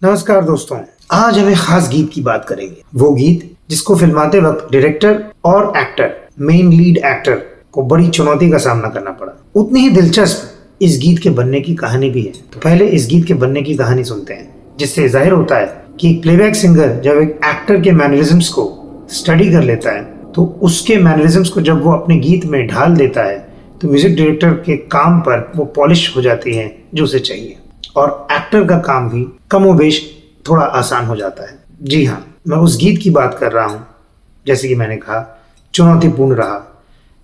नमस्कार दोस्तों, आज हम एक खास गीत की बात करेंगे। वो गीत जिसको फिल्माते वक्त डायरेक्टर और एक्टर, मेन लीड एक्टर को बड़ी चुनौती का सामना करना पड़ा। उतनी ही दिलचस्प इस गीत के बनने की कहानी भी है। तो पहले इस गीत के बनने की कहानी सुनते हैं, जिससे जाहिर होता है कि प्लेबैक सिंगर जब एक एक्टर के मैनरिज्म्स को स्टडी कर लेता है, तो उसके मैनरिज्म्स को जब वो अपने गीत में ढाल देता है, तो म्यूजिक डायरेक्टर के काम पर वो पॉलिश हो जाती है जो उसे चाहिए, और एक्टर का काम भी कमोबेश थोड़ा आसान हो जाता है। जी हाँ, मैं उस गीत की बात कर रहा हूँ, जैसे कि मैंने कहा, चुनौतीपूर्ण रहा।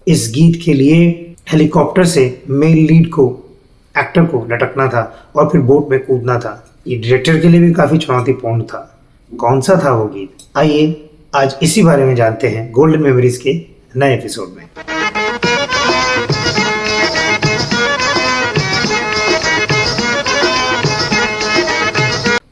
इस गीत के लिए हेलीकॉप्टर से मेल लीड को, एक्टर को लटकना था और फिर बोट में कूदना था। ये डायरेक्टर के लिए भी काफ़ी चुनौतीपूर्ण था। कौन सा था वो गीत? आइए आज इसी बारे में जानते हैं गोल्डन मेमोरीज के नए एपिसोड में।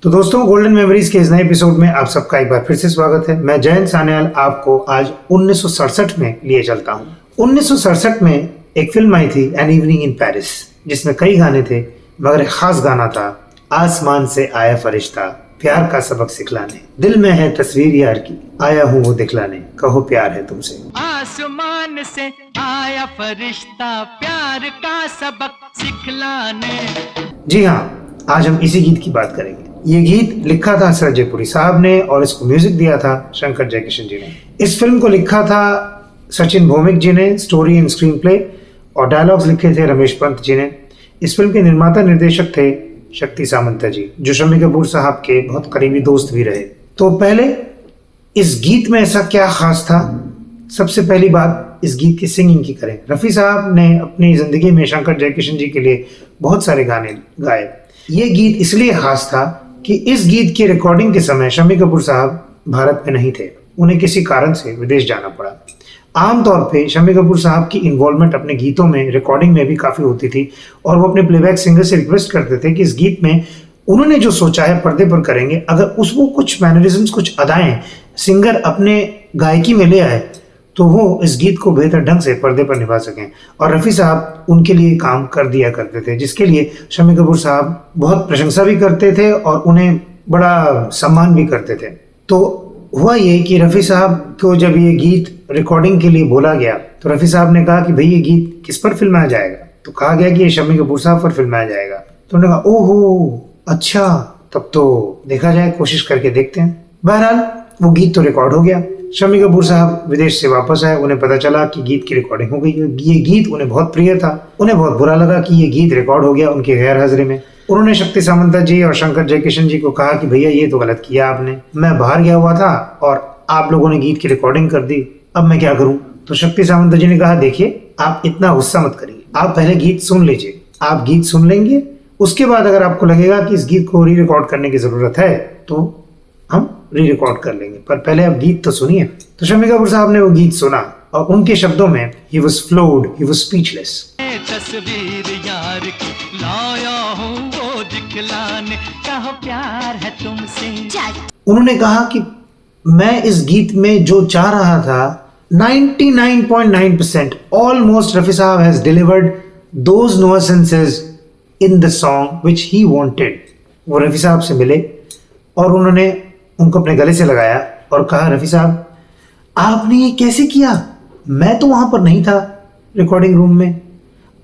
तो दोस्तों, गोल्डन मेमोरीज के इस नए एपिसोड में आप सबका एक बार फिर से स्वागत है। मैं जयंत सान्याल आपको आज 1967 में लिए चलता हूँ। 1967 में एक फिल्म आई थी, एन इवनिंग इन पेरिस, जिसमें कई गाने थे, मगर एक खास गाना था, आसमान से आया फरिश्ता प्यार का सबक सिखलाने, दिल में है तस्वीर यार की, आया हूँ वो दिखलाने, कहो प्यार है तुमसे। आसमान से आया फरिश्ता प्यार का सबक सिखलाने। जी हाँ, आज हम इसी गीत की बात करेंगे। ये गीत लिखा था सर जयपुरी साहब ने और इसको म्यूजिक दिया था शंकर जयकिशन जी ने। इस फिल्म को लिखा था सचिन भौमिक जी ने, स्टोरी एंड स्क्रीन प्ले, और डायलॉग्स लिखे थे रमेश पंत जी ने। इस फिल्म के निर्माता निर्देशक थे शक्ति सामंता जी, जो शम्मी कपूर साहब के बहुत करीबी दोस्त भी रहे। तो पहले इस गीत में ऐसा क्या खास था? सबसे पहली बात इस गीत की सिंगिंग की करें। रफ़ी साहब ने अपनी ज़िंदगी में शंकर जयकिशन जी के लिए बहुत सारे गाने गाए। ये गीत इसलिए खास था कि इस गीत की रिकॉर्डिंग के समय शम्मी कपूर साहब भारत में नहीं थे, उन्हें किसी कारण से विदेश जाना पड़ा। आमतौर पे शम्मी कपूर साहब की इन्वॉल्वमेंट अपने गीतों में, रिकॉर्डिंग में भी काफ़ी होती थी, और वो अपने प्लेबैक सिंगर से रिक्वेस्ट करते थे कि इस गीत में उन्होंने जो सोचा है पर्दे पर करेंगे, अगर उसको कुछ मैनरिज्म्स, कुछ अदाएं सिंगर अपने गायकी में ले आए तो वो इस गीत को बेहतर ढंग से पर्दे पर निभा सकें। और रफ़ी साहब उनके लिए काम कर दिया करते थे, जिसके लिए शम्मी कपूर साहब बहुत प्रशंसा भी करते थे और उन्हें बड़ा सम्मान भी करते थे। तो हुआ ये कि रफ़ी साहब को जब ये गीत रिकॉर्डिंग के लिए बोला गया, तो रफ़ी साहब ने कहा कि भाई ये गीत किस पर फिल्माया जाएगा? तो कहा गया कि ये शम्मी कपूर साहब पर फिल्माया जाएगा। तो उन्होंने कहा ओहो अच्छा, तब तो देखा जाए, कोशिश करके देखते हैं। बहरहाल वो गीत तो रिकॉर्ड हो गया। शम्मी कपूर साहब विदेश से वापस आए, उन्हें पता चला कि गीत की रिकॉर्डिंग हो गई। ये गीत उन्हें बहुत प्रिय था, उन्हें बहुत बुरा लगा कि ये गीत रिकॉर्ड हो गया उनके गैर हाजिरी में। उन्होंने शक्ति सामंता जी और शंकर जयकिशन जी को कहा कि भैया ये तो गलत किया आपने, मैं बाहर गया हुआ था और आप लोगों ने गीत की रिकॉर्डिंग कर दी, अब मैं क्या करूं? तो शक्ति सामंता जी ने कहा देखिए, आप इतना गुस्सा मत करिए, आप पहले गीत सुन लीजिए। आप गीत सुन लेंगे, उसके बाद अगर आपको लगेगा कि इस गीत को री रिकॉर्ड करने की जरूरत है तो हम री रिकॉर्ड कर लेंगे, पर पहले आप गीत तो सुनिए। तो शम्मी कपूर साहब ने वो गीत सुना और उनके शब्दों में he was floored, he was speechless। तस्वीर यार की लाया हूँ वो दिखलाने, कहो प्यार है तुमसे। उन्होंने कहा कि मैं इस गीत में जो चाह रहा था 99.9% ऑलमोस्ट रफ़ी साहब has delivered those nuances in the song which he wanted। वो रफ़ी साहब से मिले और उन्होंने उनको अपने गले से लगाया और कहा रफ़ी साहब आपने ये कैसे किया? मैं तो वहां पर नहीं था रिकॉर्डिंग रूम में।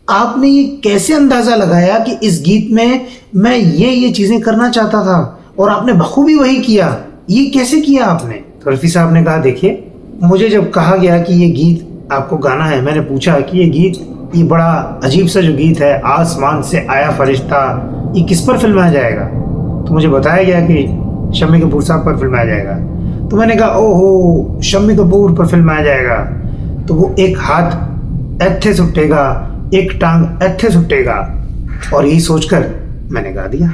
आपने ये कैसे अंदाजा लगाया कि इस गीत में मैं ये चीजें करना चाहता था और आपने बखूबी वही किया? ये कैसे किया आपने? तो रफ़ी साहब ने कहा देखिए, मुझे जब कहा गया कि ये गीत आपको गाना है, मैंने पूछा कि ये गीत, ये बड़ा अजीब सा जो गीत है, आसमान से आया फरिश्ता, ये किस पर फिल्माया जाएगा? तो मुझे बताया गया कि शम्मी कपूर साहब पर फिल्माया जाएगा। तो मैंने कहा ओहो, शम्मी कपूर पर फिल्माया जाएगा तो वो एक हाथ ऐथे सुटेगा, एक टांग ऐथे सुटेगा, और यही सोचकर मैंने गा दिया।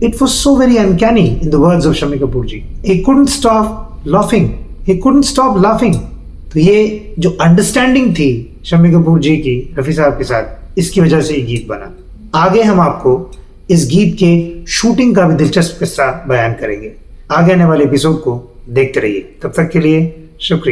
It was so very uncanny in the words of Shammi Kapoor ji. He couldn't stop laughing, he couldn't stop laughing. तो ये जो अंडरस्टैंडिंग थी शम्मी कपूर जी की रफ़ी साहब के साथ, इसकी वजह से ये गीत बना। आगे हम आपको इस गीत के शूटिंग का भी दिलचस्प किस्सा बयान करेंगे। आगे आने वाले एपिसोड को देखते रहिए। तब तक के लिए शुक्रिया।